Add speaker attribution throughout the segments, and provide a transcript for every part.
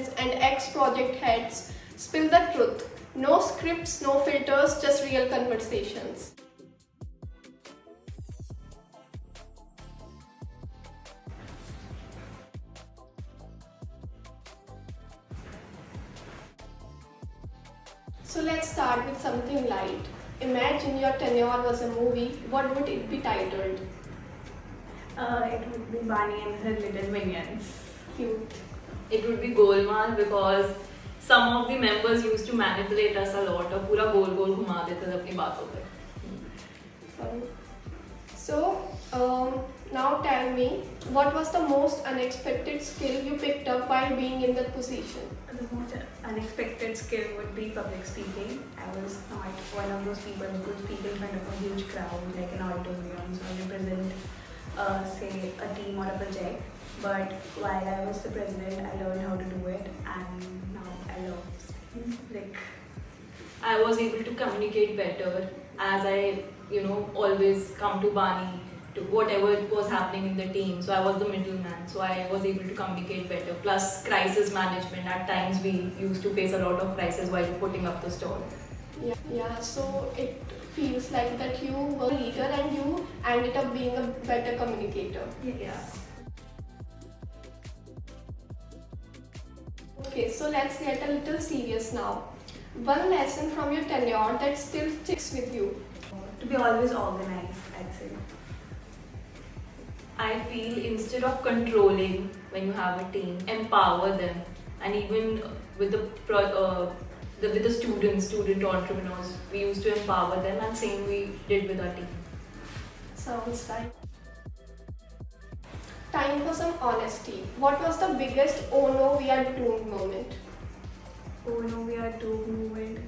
Speaker 1: presidents and ex-project heads spill the truth. No scripts, no filters, just real conversations. So let's start with something light. Imagine your tenure was a movie. What would it be titled?
Speaker 2: It would be Barney and her little minions.
Speaker 1: Cute.
Speaker 3: It would be Golmaal because some of the members used to manipulate us a lot और पूरा गोल गोल घुमा देते थे अपनी बातों पे.
Speaker 1: So, now tell me, what was the most unexpected skill you picked up while being in that position?
Speaker 2: The most unexpected skill would be public speaking. I was not one of those people who could speak in front of a huge crowd like an auditorium, so I represent, say, a team or a project. But while I was the president, I learned how to do it, and now I love speaking.
Speaker 3: I was able to communicate better as I, always come to Barney to whatever was happening in the team. So I was the middleman. So I was able to communicate better. Plus crisis management. At times we used to face a lot of crisis while putting up the stall.
Speaker 1: Yeah. So it feels like that you were a leader and you ended up being a better communicator.
Speaker 2: Yeah.
Speaker 1: Okay, so let's get a little serious now. One lesson from your tenure that still sticks with you.
Speaker 2: To be always organized, I'd say.
Speaker 3: I feel instead of controlling when you have a team, empower them, and even with the student entrepreneurs, we used to empower them, and same we did with our team.
Speaker 1: Sounds right. Time for some honesty. What was the biggest "oh no, we are doomed" moment?
Speaker 2: Oh no, we are doomed moment.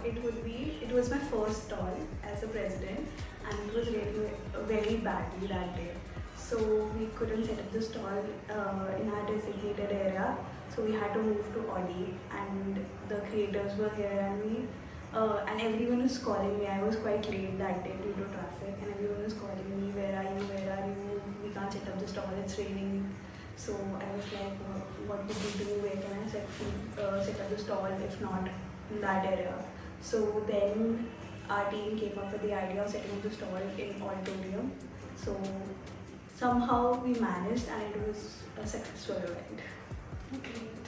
Speaker 2: It was my first stall as a president, and it was really very badly that day. So we couldn't set up the stall in our designated area, so we had to move to Audi, and the creators were here, and everyone was calling me. I was quite late that day due to traffic, and everyone was calling me, where are you, where are you? We can't set up the stall, it's raining. So I was like, what would we do, where can I set up the stall if not in that area? So then our team came up with the idea of setting up the stall in auditorium. So somehow we managed, and it was a successful event.
Speaker 1: Great.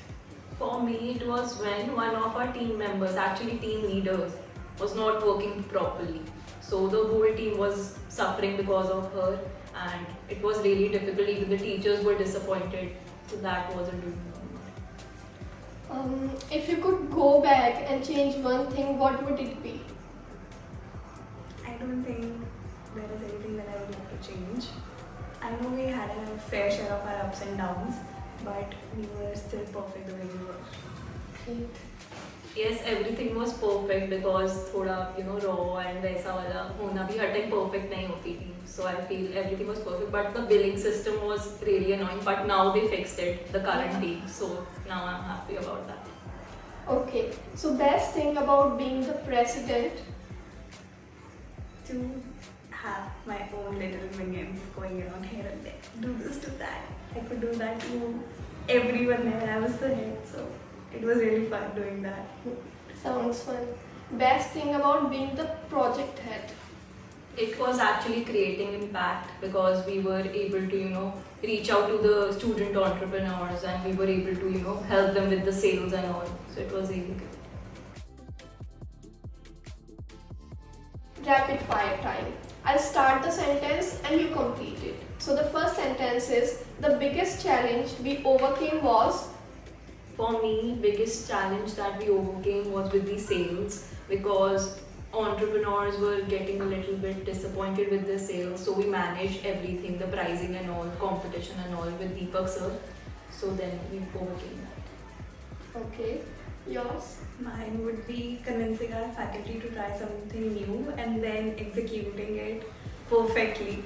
Speaker 3: For me, it was when one of our team members, actually team leaders, was not working properly. So the whole team was suffering because of her, and it was really difficult. Even the teachers were disappointed. So that was a doom moment.
Speaker 1: If you could go back and change one thing, what would it be?
Speaker 2: I don't think there is anything that I would like to change. I know we had a fair share of our ups and downs, but we were still perfect the way we were.
Speaker 1: Great.
Speaker 3: Yes, everything was perfect because थोड़ा raw and वैसा वाला होना भी हर time perfect नहीं होती थी. So I feel everything was perfect, but the billing system was really annoying. But now they fixed it, the current team. So now I'm happy about that.
Speaker 1: Okay, so best thing about being the president?
Speaker 2: To have my own little minions going around here and there. Do this, do that. I could do that to everyone there. I was the head, so it was really fun doing that.
Speaker 1: Sounds fun. Best thing about being the project head?
Speaker 3: It was actually creating impact because we were able to, reach out to the student entrepreneurs, and we were able to, help them with the sales and all. So it was really good.
Speaker 1: Rapid fire time. I'll start the sentence and you complete it. So the first sentence is, the biggest challenge we overcame was?
Speaker 3: For me, biggest challenge that we overcame was with the sales, because entrepreneurs were getting a little bit disappointed with the sales. So we managed everything, the pricing and all, competition and all with Deepak sir. So then we overcame that.
Speaker 1: Okay. Yours?
Speaker 2: Mine would be convincing our faculty to try something new and then executing it perfectly.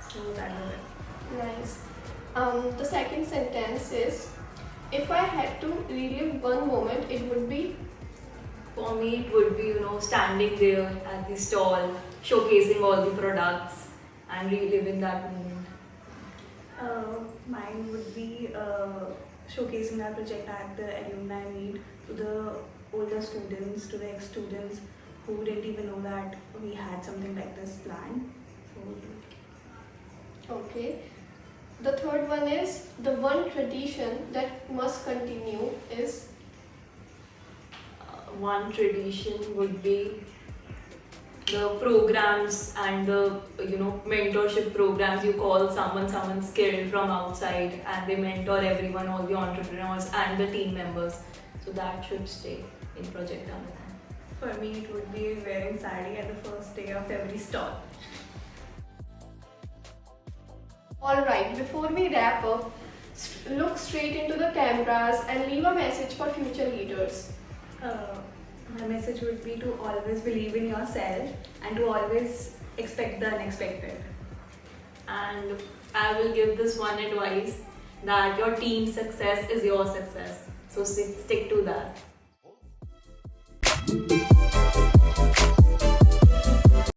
Speaker 2: So that was it.
Speaker 1: Nice. The second sentence is, if I had to relive one moment, it would be?
Speaker 3: For me, it would be, standing there at the stall, showcasing all the products and reliving that moment.
Speaker 2: Mine would be showcasing our project at the alumni meet to the older students, to the ex-students who didn't even know that we had something like this planned. So,
Speaker 1: Okay. The third one is the one tradition that must continue is
Speaker 3: One tradition would be the programs and the mentorship programs. You call someone skilled from outside and they mentor everyone, all the entrepreneurs and the team members. So that should stay in Project Amadhan.
Speaker 2: for me, it would be wearing sari at the first day of every stall.
Speaker 1: alright. Before we wrap up, look straight into the cameras and leave a message for future leaders.
Speaker 2: My message would be to always believe in yourself and to always expect the unexpected.
Speaker 3: And I will give this one advice, that your team's success is your success. So stick to that.